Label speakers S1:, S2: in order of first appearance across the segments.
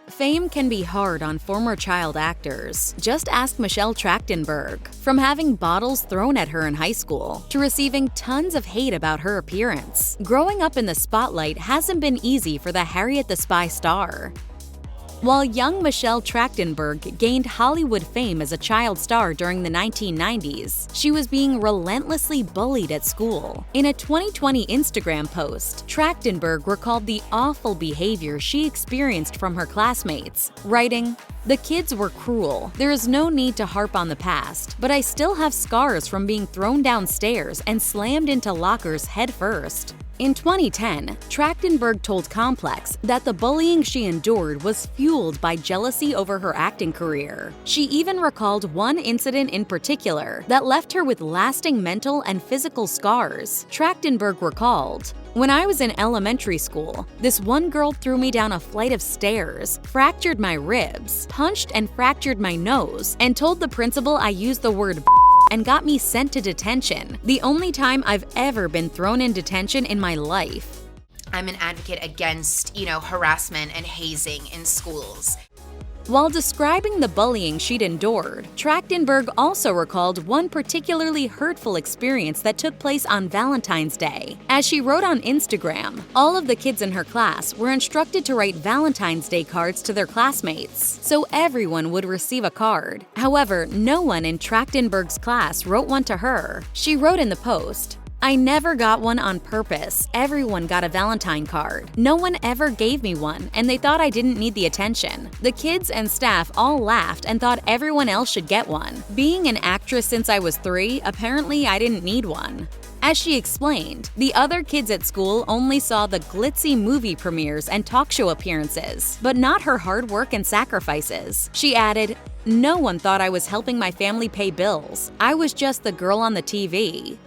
S1: Fame can be hard on former child actors. Just ask Michelle Trachtenberg. From having bottles thrown at her in high school to receiving tons of hate about her appearance, growing up in the spotlight hasn't been easy for the Harriet the Spy star. While young Michelle Trachtenberg gained Hollywood fame as a child star during the 1990s, she was being relentlessly bullied at school. In a 2020 Instagram post, Trachtenberg recalled the awful behavior she experienced from her classmates, writing, "The kids were cruel. There is no need to harp on the past, but I still have scars from being thrown downstairs and slammed into lockers head first." In 2010, Trachtenberg told Complex that the bullying she endured was fueled by jealousy over her acting career. She even recalled one incident in particular that left her with lasting mental and physical scars. Trachtenberg recalled, "When I was in elementary school, this one girl threw me down a flight of stairs, fractured my ribs, punched and fractured my nose, and told the principal I used the word and got me sent to detention. The only time I've ever been thrown in detention in my life."
S2: I'm an advocate against, harassment and hazing in schools.
S1: While describing the bullying she'd endured, Trachtenberg also recalled one particularly hurtful experience that took place on Valentine's Day. As she wrote on Instagram, all of the kids in her class were instructed to write Valentine's Day cards to their classmates, so everyone would receive a card. However, no one in Trachtenberg's class wrote one to her. She wrote in the post, "I never got one on purpose. Everyone got a Valentine card. No one ever gave me one, and they thought I didn't need the attention. The kids and staff all laughed and thought everyone else should get one. Being an actress since I was 3, apparently I didn't need one." As she explained, the other kids at school only saw the glitzy movie premieres and talk show appearances, but not her hard work and sacrifices. She added, "No one thought I was helping my family pay bills. I was just the girl on the TV."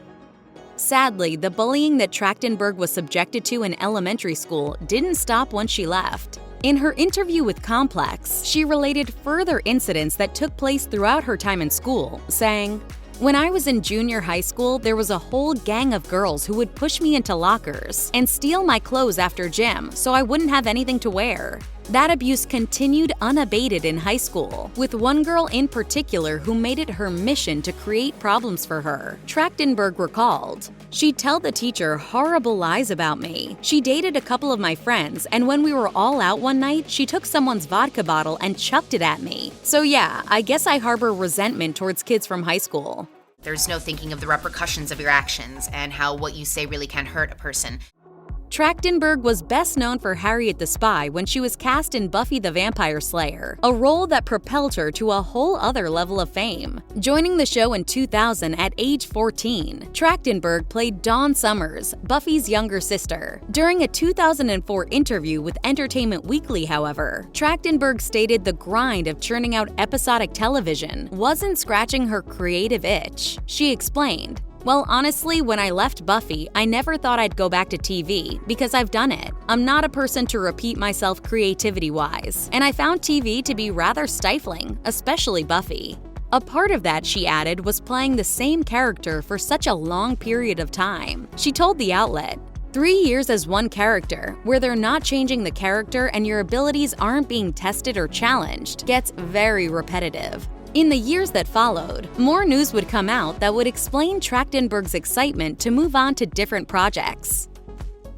S1: Sadly, the bullying that Trachtenberg was subjected to in elementary school didn't stop once she left. In her interview with Complex, she related further incidents that took place throughout her time in school, saying, "When I was in junior high school, there was a whole gang of girls who would push me into lockers and steal my clothes after gym so I wouldn't have anything to wear." That abuse continued unabated in high school, with one girl in particular who made it her mission to create problems for her. Trachtenberg recalled, "She'd tell the teacher horrible lies about me. She dated a couple of my friends, and when we were all out one night, she took someone's vodka bottle and chucked it at me. So yeah, I guess I harbor resentment towards kids from high school."
S2: There's no thinking of the repercussions of your actions and how what you say really can hurt a person.
S1: Trachtenberg was best known for Harriet the Spy when she was cast in Buffy the Vampire Slayer, a role that propelled her to a whole other level of fame. Joining the show in 2000 at age 14, Trachtenberg played Dawn Summers, Buffy's younger sister. During a 2004 interview with Entertainment Weekly, however, Trachtenberg stated the grind of churning out episodic television wasn't scratching her creative itch. She explained, "Well, honestly, when I left Buffy, I never thought I'd go back to TV because I've done it. I'm not a person to repeat myself creativity-wise, and I found TV to be rather stifling, especially Buffy." A part of that, she added, was playing the same character for such a long period of time. She told the outlet, 3 years as one character, where they're not changing the character and your abilities aren't being tested or challenged, gets very repetitive." In the years that followed, more news would come out that would explain Trachtenberg's excitement to move on to different projects.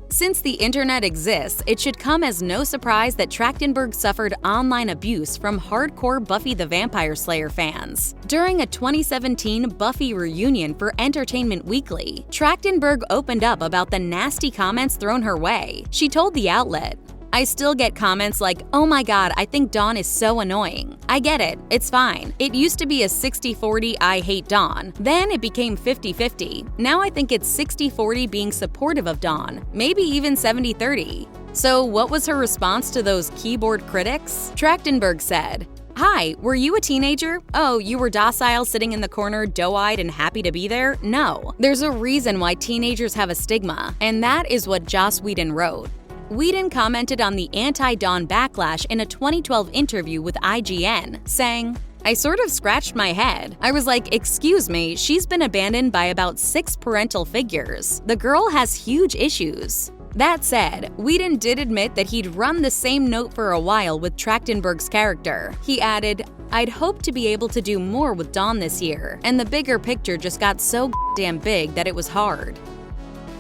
S1: Since the internet exists, it should come as no surprise that Trachtenberg suffered online abuse from hardcore Buffy the Vampire Slayer fans. During a 2017 Buffy reunion for Entertainment Weekly, Trachtenberg opened up about the nasty comments thrown her way. She told the outlet, "I still get comments like, 'Oh my god, I think Dawn is so annoying.' I get it, it's fine. It used to be a 60-40 I hate Dawn. Then it became 50-50. Now I think it's 60-40 being supportive of Dawn, maybe even 70-30. So what was her response to those keyboard critics? Trachtenberg said, "Hi, were you a teenager? Oh, you were docile sitting in the corner, doe-eyed and happy to be there? No. There's a reason why teenagers have a stigma, and that is what Joss Whedon wrote." Whedon commented on the anti-Dawn backlash in a 2012 interview with IGN, saying, I sort of scratched my head. I was like, excuse me, she's been abandoned by about 6 parental figures. The girl has huge issues. That said, Whedon did admit that he'd run the same note for a while with Trachtenberg's character. He added, "I'd hoped to be able to do more with Dawn this year, and the bigger picture just got so damn big that it was hard."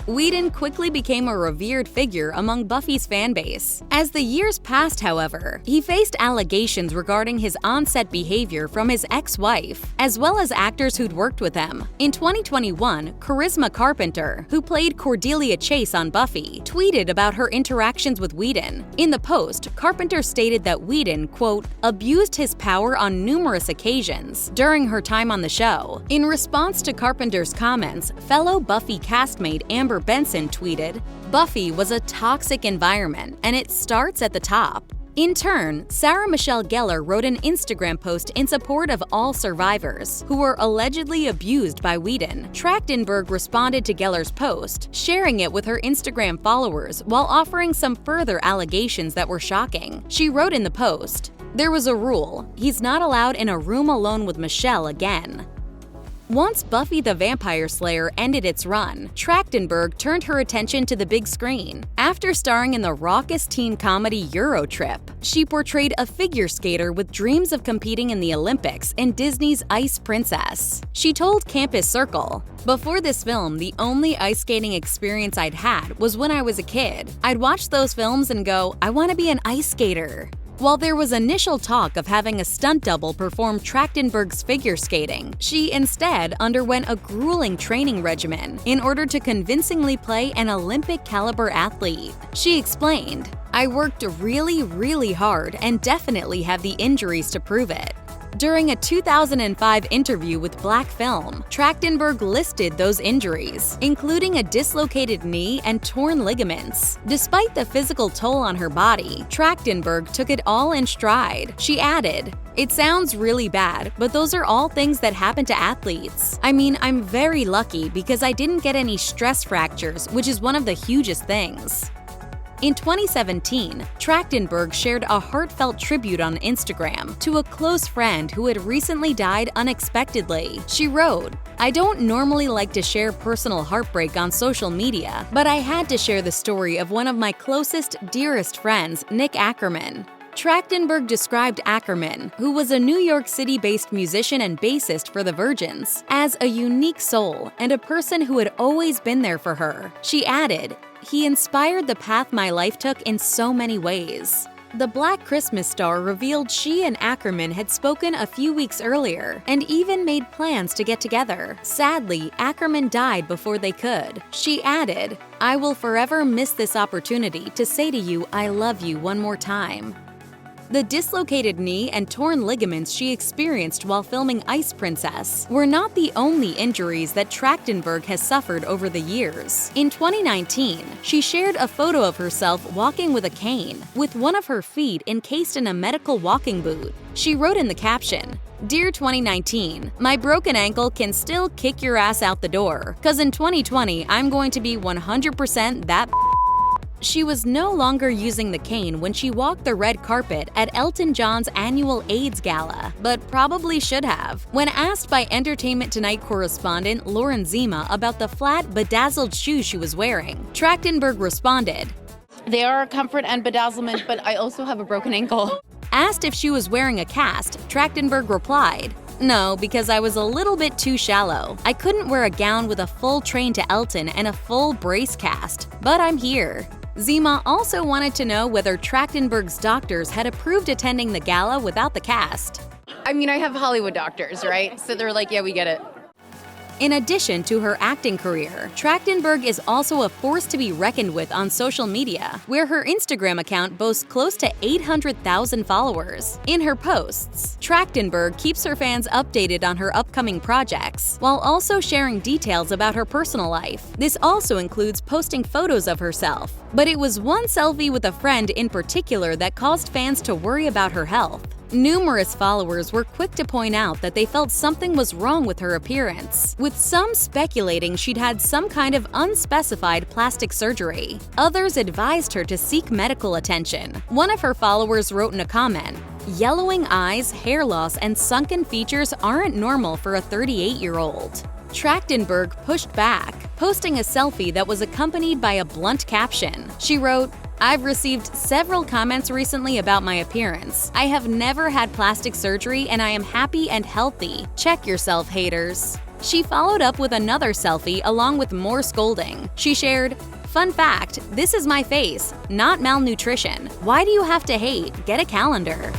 S1: Whedon quickly became a revered figure among Buffy's fanbase. As the years passed, however, he faced allegations regarding his on-set behavior from his ex-wife, as well as actors who'd worked with him. In 2021, Charisma Carpenter, who played Cordelia Chase on Buffy, tweeted about her interactions with Whedon. In the post, Carpenter stated that Whedon, quote, abused his power on numerous occasions during her time on the show. In response to Carpenter's comments, fellow Buffy castmate Amber Benson tweeted, "Buffy was a toxic environment, and it starts at the top." In turn, Sarah Michelle Gellar wrote an Instagram post in support of all survivors who were allegedly abused by Whedon. Trachtenberg responded to Gellar's post, sharing it with her Instagram followers while offering some further allegations that were shocking. She wrote in the post, "There was a rule. He's not allowed in a room alone with Michelle again." Once Buffy the Vampire Slayer ended its run, Trachtenberg turned her attention to the big screen. After starring in the raucous teen comedy Euro Trip, she portrayed a figure skater with dreams of competing in the Olympics in Disney's Ice Princess. She told Campus Circle, "Before this film, the only ice skating experience I'd had was when I was a kid. I'd watch those films and go, I want to be an ice skater." While there was initial talk of having a stunt double perform Trachtenberg's figure skating, she instead underwent a grueling training regimen in order to convincingly play an Olympic-caliber athlete. She explained, "I worked really hard and definitely have the injuries to prove it." During a 2005 interview with Black Film, Trachtenberg listed those injuries, including a dislocated knee and torn ligaments. Despite the physical toll on her body, Trachtenberg took it all in stride. She added, "It sounds really bad, but those are all things that happen to athletes. I mean, I'm very lucky because I didn't get any stress fractures, which is one of the hugest things." In 2017, Trachtenberg shared a heartfelt tribute on Instagram to a close friend who had recently died unexpectedly. She wrote, "I don't normally like to share personal heartbreak on social media, but I had to share the story of one of my closest, dearest friends, Nick Ackerman." Trachtenberg described Ackerman, who was a New York City-based musician and bassist for the Virgins, as a unique soul and a person who had always been there for her. She added, "He inspired the path my life took in so many ways." The Black Christmas star revealed she and Ackerman had spoken a few weeks earlier and even made plans to get together. Sadly, Ackerman died before they could. She added, "I will forever miss this opportunity to say to you I love you one more time." The dislocated knee and torn ligaments she experienced while filming Ice Princess were not the only injuries that Trachtenberg has suffered over the years. In 2019, she shared a photo of herself walking with a cane, with one of her feet encased in a medical walking boot. She wrote in the caption, "Dear 2019, my broken ankle can still kick your ass out the door, 'cause in 2020, I'm going to be 100% that." She was no longer using the cane when she walked the red carpet at Elton John's annual AIDS Gala, but probably should have. When asked by Entertainment Tonight correspondent Lauren Zima about the flat, bedazzled shoes she was wearing, Trachtenberg responded,
S3: "They are a comfort and bedazzlement, but I also have a broken ankle."
S1: Asked if she was wearing a cast, Trachtenberg replied, "No, because I was a little bit too shallow. I couldn't wear a gown with a full train to Elton and a full brace cast, but I'm here." Zima also wanted to know whether Trachtenberg's doctors had approved attending the gala without the cast.
S3: I mean, I have Hollywood doctors, right? So they're like, yeah, we get it.
S1: In addition to her acting career, Trachtenberg is also a force to be reckoned with on social media, where her Instagram account boasts close to 800,000 followers. In her posts, Trachtenberg keeps her fans updated on her upcoming projects, while also sharing details about her personal life. This also includes posting photos of herself. But it was one selfie with a friend in particular that caused fans to worry about her health. Numerous followers were quick to point out that they felt something was wrong with her appearance, with some speculating she'd had some kind of unspecified plastic surgery. Others advised her to seek medical attention. One of her followers wrote in a comment, Yellowing eyes, hair loss, and sunken features aren't normal for a 38-year-old. Trachtenberg pushed back, posting a selfie that was accompanied by a blunt caption. She wrote, "I've received several comments recently about my appearance. I have never had plastic surgery and I am happy and healthy. Check yourself, haters." She followed up with another selfie along with more scolding. She shared, "Fun fact, this is my face, not malnutrition. Why do you have to hate? Get a calendar."